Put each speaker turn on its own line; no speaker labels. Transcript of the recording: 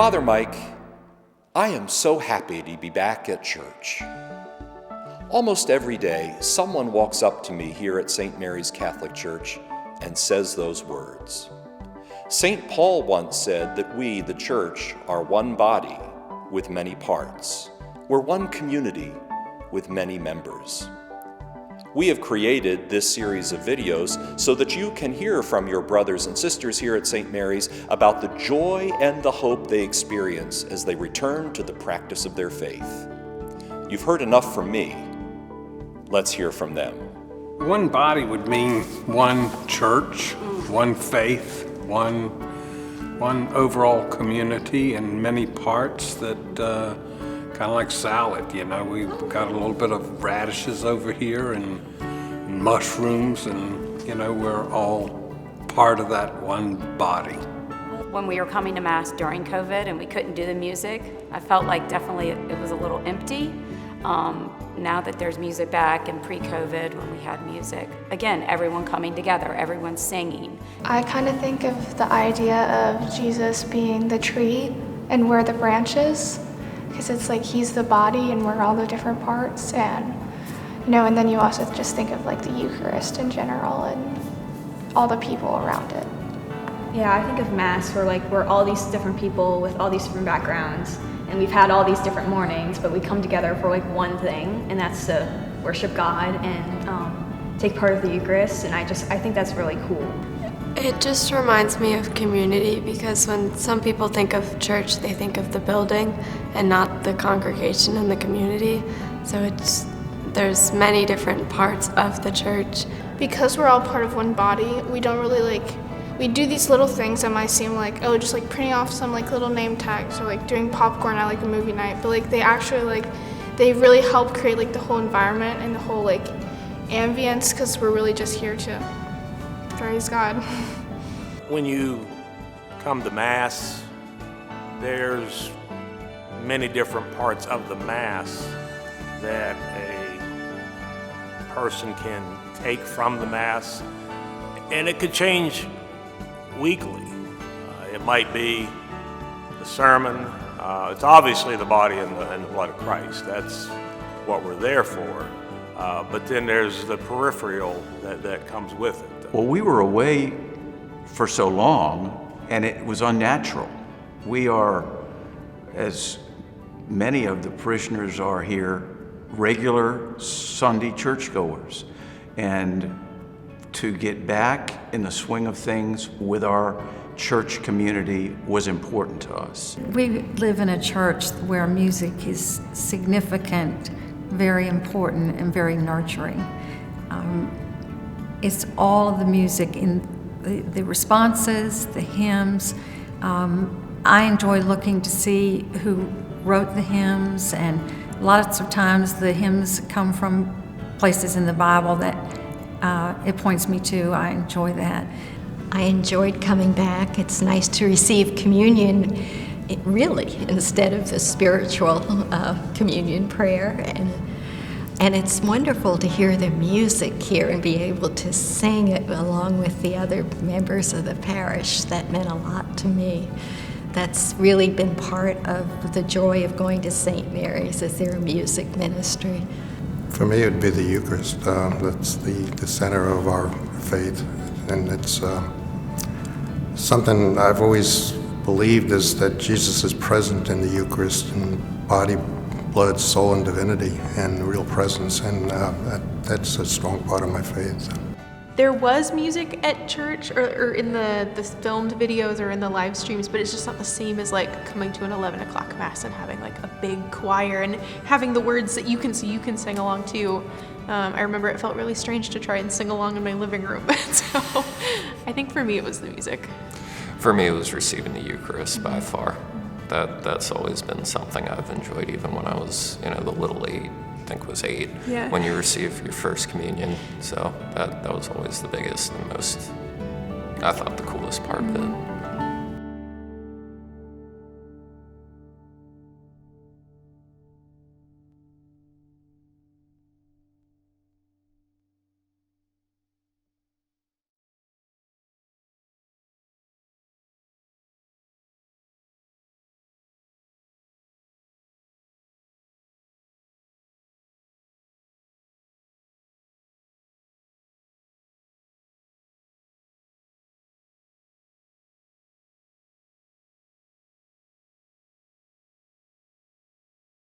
Father Mike, I am so happy to be back at church. Almost every day, someone walks up to me here at St. Mary's Catholic Church and says those words. St. Paul once said that we, the church, are one body with many parts. We're one community with many members. We have created this series of videos so that you can hear from your brothers and sisters here at St. Mary's about the joy and the hope they experience as they return to the practice of their faith. You've heard enough from me. Let's hear from them.
One body would mean one church, one faith, one overall community, and many parts that kind of like salad, you know. We've got a little bit of radishes over here and mushrooms, and you know, we're all part of that one body.
When we were coming to Mass during COVID and we couldn't do the music, I felt like definitely it was a little empty. Now that there's music back, and pre-COVID when we had music, again, everyone coming together, everyone singing.
I kind of think of the idea of Jesus being the tree and we're the branches, because it's like he's the body and we're all the different parts, and you know, and then you also just think of like the Eucharist in general and all the people around it.
Yeah, I think of Mass where like we're all these different people with all these different backgrounds, and we've had all these different mornings, but we come together for like one thing, and that's to worship God and take part of the Eucharist, and I think that's really cool.
It just reminds me of community, because when some people think of church, they think of the building and not the congregation and the community. So there's many different parts of the church.
Because we're all part of one body, we don't really we do these little things that might seem like, oh, just like printing off some like little name tags or like doing popcorn at like a movie night, but like they actually they really help create like the whole environment and the whole like ambience, because we're really just here to praise God.
When you come to Mass, there's many different parts of the Mass that a person can take from the Mass, and it could change weekly. It might be the sermon. It's obviously the body and the blood of Christ. That's what we're there for. But then there's the peripheral that comes with it.
Well, we were away for so long, and it was unnatural. We are, as many of the parishioners are here, regular Sunday churchgoers. And to get back in the swing of things with our church community was important to us.
We live in a church where music is significant, very important, and very nurturing. It's all the music in the responses, the hymns. I enjoy looking to see who wrote the hymns, and lots of times the hymns come from places in the Bible that it points me to. I enjoy that.
I enjoyed coming back. It's nice to receive communion, really, instead of the spiritual communion prayer. And it's wonderful to hear the music here and be able to sing it along with the other members of the parish. That meant a lot to me. That's really been part of the joy of going to St. Mary's, is their music ministry.
For me, it would be the Eucharist. That's the center of our faith, and it's something I've always believed is that Jesus is present in the Eucharist in body, blood, soul, and divinity, and real presence, and that's a strong part of my faith.
There was music at church or in the filmed videos or in the live streams, but it's just not the same as like coming to an 11 o'clock Mass and having like a big choir and having the words that you can sing along to. I remember it felt really strange to try and sing along in my living room. So I think for me it was the music.
For me it was receiving the Eucharist by far. That's always been something I've enjoyed, even when I was, the little 8, I think was 8,
yeah.
When you receive your first communion. So that was always the biggest and most, I thought, the coolest part of it.